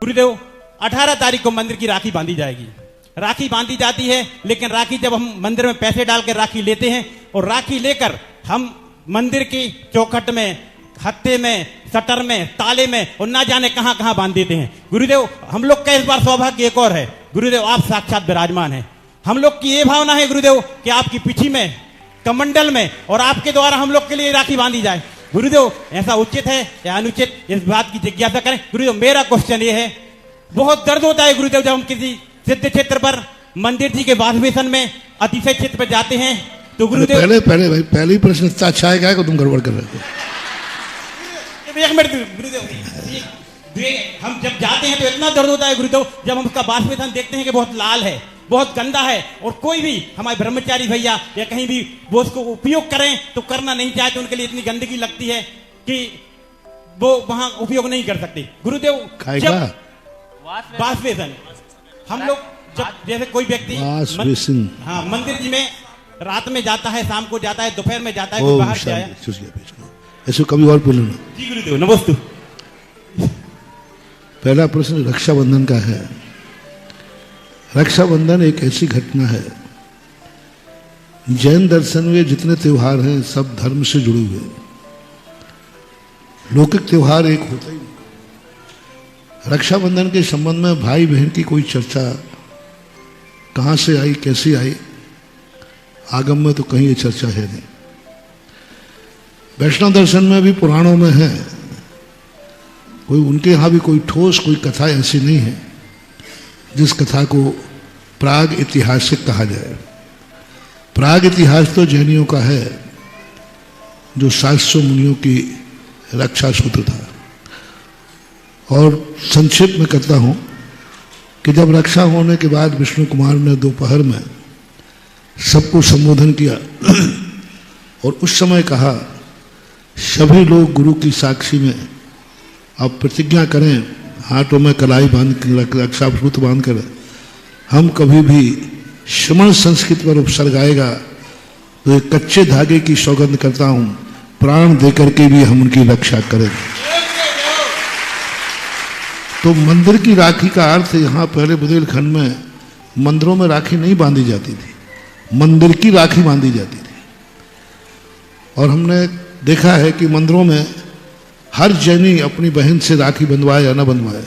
गुरुदेव 18 तारीख को मंदिर की राखी बांधी जाएगी। राखी बांधी जाती है, लेकिन राखी जब हम मंदिर में पैसे डाल के राखी लेते हैं और राखी लेकर हम मंदिर की चौखट में, हत्थे में, शटर में, ताले में और ना जाने कहां कहां बांध देते हैं। गुरुदेव, हम लोग का इस बार सौभाग्य एक और है। गुरुदेव, आप साक्षात विराजमान हैं। हम लोग की ये भावना है गुरुदेव कि आपकी पीठी में, कमंडल में और आपके द्वारा हम लोग के लिए राखी बांधी जाए। गुरुदेव, ऐसा उचित है या अनुचित, इस बात की जिज्ञासा करें। गुरुदेव, मेरा क्वेश्चन ये है, बहुत दर्द होता है गुरुदेव जब हम किसी सिद्ध क्षेत्र पर, मंदिर जी के वासवेशन में, अतिशय क्षेत्र पर जाते हैं तो गुरुदेव पहले भाई पहले ही प्रश्न इतना अच्छा है, क्या को तुम गड़बड़ कर रहे हो? एक मिनट गुरुदेव, हम जब जाते हैं तो इतना दर्द होता है गुरुदेव जब हम उसका वासवेशन देखते हैं कि बहुत लाल है, बहुत गंदा है और कोई भी हमारे ब्रह्मचारी भैया या कहीं भी वो उसको उपयोग करें तो करना नहीं चाहते, उनके लिए इतनी गंदगी लगती है कि वो वहां उपयोग नहीं कर सकते। गुरुदेव, जब वासवेशन हम लोग जब जैसे कोई व्यक्ति हाँ मंदिर जी में रात में जाता है, शाम को जाता है, दोपहर में जाता है, कोई बाहर से आया, ऐसे कभी और बोलो ना। जी गुरुदेव, नमस्ते। पहला प्रश्न रक्षाबंधन का है। रक्षाबंधन एक ऐसी घटना है, जैन दर्शन में जितने त्योहार हैं सब धर्म से जुड़े हुए। लौकिक त्योहार एक होता ही नहीं। रक्षाबंधन के संबंध में भाई बहन की कोई चर्चा कहां से आई, कैसे आई, आगम में तो कहीं ये चर्चा है नहीं। वैष्णव दर्शन में भी पुराणों में है, कोई उनके यहां भी कोई ठोस कोई कथा ऐसी नहीं है जिस कथा को प्राग ऐतिहासिक कहा जाए। प्राग इतिहास तो जैनियों का है, जो 700 मुनियों की रक्षा सूत्र था। और संक्षेप में कहता हूं कि जब रक्षा होने के बाद विष्णु कुमार ने दोपहर में सबको संबोधन किया और उस समय कहा, सभी लोग गुरु की साक्षी में अब प्रतिज्ञा करें, हाथों में कलाई बांध, रक्षा सूत्र बांध कर, हम कभी भी श्रमण संस्कृत पर उपसर्ग आएगा तो एक कच्चे धागे की सौगंध करता हूं, प्राण देकर के भी हम उनकी रक्षा करेंगे। तो मंदिर की राखी का अर्थ यहां पहले बुंदेलखंड में मंदिरों में राखी नहीं बांधी जाती थी, मंदिर की राखी बांधी जाती थी। और हमने देखा है कि मंदिरों में हर जैनी अपनी बहन से राखी बंधवाए या न बंधवाए,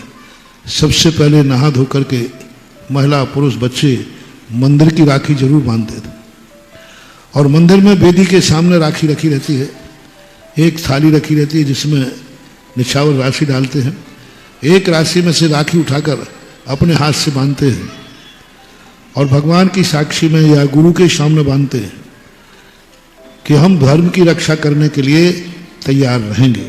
सबसे पहले नहा धो करके महिला पुरुष बच्चे मंदिर की राखी जरूर बांधते थे। और मंदिर में वेदी के सामने राखी रखी रहती है, एक थाली रखी रहती है जिसमें निछावर राशि डालते हैं, एक राशि में से राखी उठाकर अपने हाथ से बांधते हैं और भगवान की साक्षी में या गुरु के सामने बांधते हैं कि हम धर्म की रक्षा करने के लिए तैयार रहेंगे।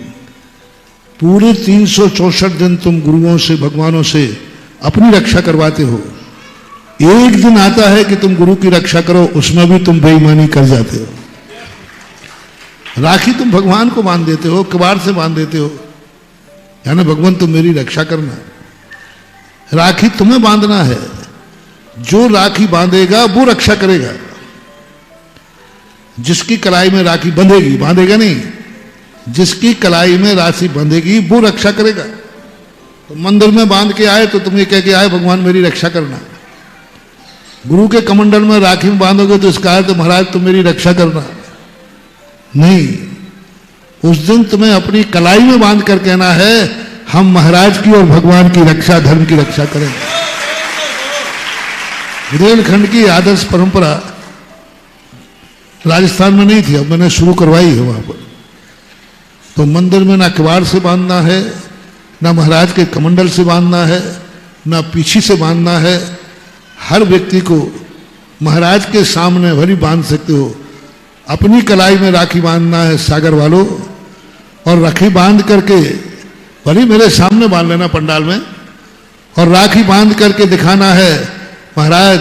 पूरे 364 दिन तुम गुरुओं से, भगवानों से अपनी रक्षा करवाते हो, एक दिन आता है कि तुम गुरु की रक्षा करो, उसमें भी तुम बेईमानी कर जाते हो। राखी तुम भगवान को बांध देते हो, कबाड़ से बांध देते हो, यानी भगवान तुम मेरी रक्षा करना। राखी तुम्हें बांधना है, जो राखी बांधेगा वो रक्षा करेगा। जिसकी कलाई में राखी बंधेगी, बांधेगा नहीं, जिसकी कलाई में राशि बंधेगी वो रक्षा करेगा। तो मंदिर में बांध के आए तो तुम ये कह के आए भगवान मेरी रक्षा करना। गुरु के कमंडल में राखी में बांधोगे तो इसका है तो महाराज तुम मेरी रक्षा करना नहीं। उस दिन तुम्हें अपनी कलाई में बांध कर कहना है हम महाराज की और भगवान की रक्षा, धर्म की रक्षा करेंगे। बुंदेलखंड की आदर्श परंपरा राजस्थान में नहीं थी, अब मैंने शुरू करवाई है वहां पर। तो मंदिर में ना किवाड़ से बांधना है, ना महाराज के कमंडल से बांधना है, ना पीछे से बांधना है। हर व्यक्ति को महाराज के सामने भली बांध सकते हो, अपनी कलाई में राखी बांधना है सागर वालों, और राखी बांध करके भली मेरे सामने बांध लेना पंडाल में, और राखी बांध करके दिखाना है महाराज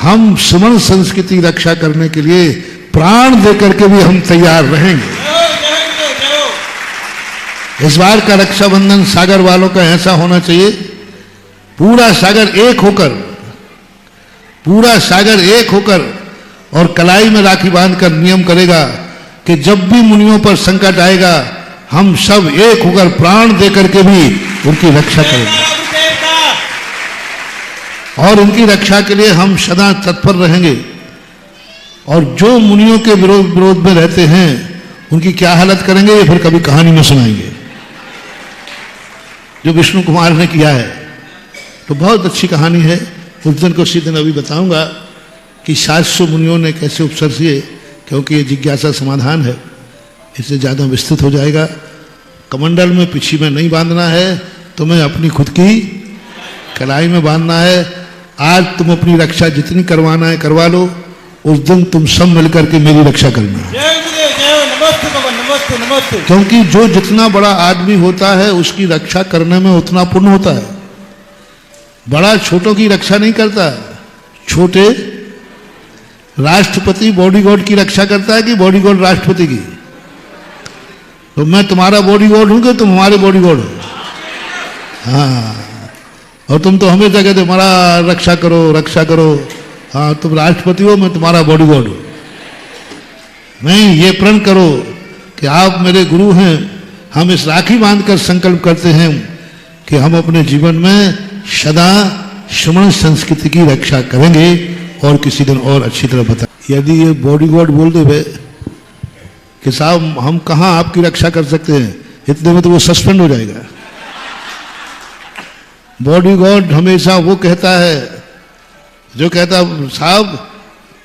हम श्रमण संस्कृति रक्षा करने के लिए प्राण देकर के भी हम तैयार रहेंगे। इस बार का रक्षाबंधन सागर वालों का ऐसा होना चाहिए, पूरा सागर एक होकर, पूरा सागर एक होकर और कलाई में राखी बांधकर नियम करेगा कि जब भी मुनियों पर संकट आएगा हम सब एक होकर प्राण देकर के भी उनकी रक्षा करेंगे। और इनकी रक्षा के लिए हम सदा तत्पर रहेंगे। और जो मुनियों के विरोध में रहते हैं उनकी क्या हालत करेंगे ये फिर कभी कहानी में सुनाएंगे, जो विष्णु कुमार ने किया है। तो बहुत अच्छी कहानी है, उस दिन को उसी दिन अभी बताऊंगा कि 700 मुनियों ने कैसे उपसर किए, क्योंकि ये जिज्ञासा समाधान है, इससे ज़्यादा विस्तृत हो जाएगा। कमंडल में पिछी में नहीं बांधना है, तुम्हें अपनी खुद की कलाई में बांधना है। आज तुम अपनी रक्षा जितनी करवाना है करवा लो, उस दिन तुम सब मिलकर के मेरी रक्षा करना। नमस्ते। क्योंकि जो जितना बड़ा आदमी होता है उसकी रक्षा करने में उतना पुण्य होता है। बड़ा छोटों की रक्षा नहीं करता। छोटे राष्ट्रपति बॉडीगार्ड की रक्षा करता है कि बॉडीगार्ड राष्ट्रपति की? तो मैं तुम्हारा बॉडीगार्ड हूं कि तुम हमारे बॉडीगार्ड हो? हाँ, और तुम तो हमेशा कहते हमारा रक्षा करो। हाँ, तुम राष्ट्रपति हो, मैं तुम्हारा बॉडीगार्ड हूं। नहीं, ये प्रण करो कि आप मेरे गुरु हैं। हम इस राखी बांधकर संकल्प करते हैं कि हम अपने जीवन में सदा श्रमण संस्कृति की रक्षा करेंगे और किसी दिन और अच्छी तरह बता। यदि ये बॉडीगार्ड बोल दे कि साहब हम कहाँ आपकी रक्षा कर सकते हैं, इतने में तो वो सस्पेंड हो जाएगा। बॉडीगार्ड हमेशा वो कहता है जो कहता साहब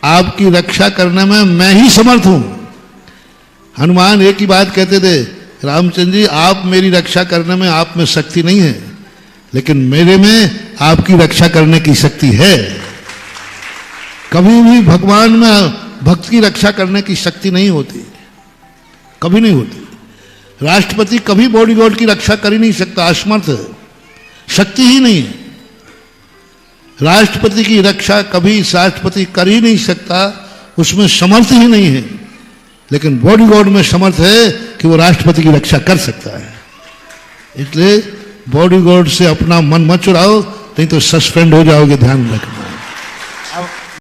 आपकी रक्षा करने में मैं ही समर्थ हूं। हनुमान एक ही बात कहते थे, रामचंद्र जी आप मेरी रक्षा करने में आप में शक्ति नहीं है, लेकिन मेरे में आपकी रक्षा करने की शक्ति है। कभी भी भगवान में भक्त की रक्षा करने की शक्ति नहीं होती, कभी नहीं होती। राष्ट्रपति कभी बॉडीगार्ड की रक्षा कर ही नहीं सकता, असमर्थ है, शक्ति ही नहीं है। राष्ट्रपति की रक्षा कभी राष्ट्रपति कर ही नहीं सकता, उसमें समर्थ ही नहीं है। लेकिन बॉडीगार्ड में समर्थ है कि वो राष्ट्रपति की रक्षा कर सकता है। इसलिए बॉडीगार्ड से अपना मन मत चुराओ, नहीं तो सस्पेंड हो जाओगे, ध्यान रखना।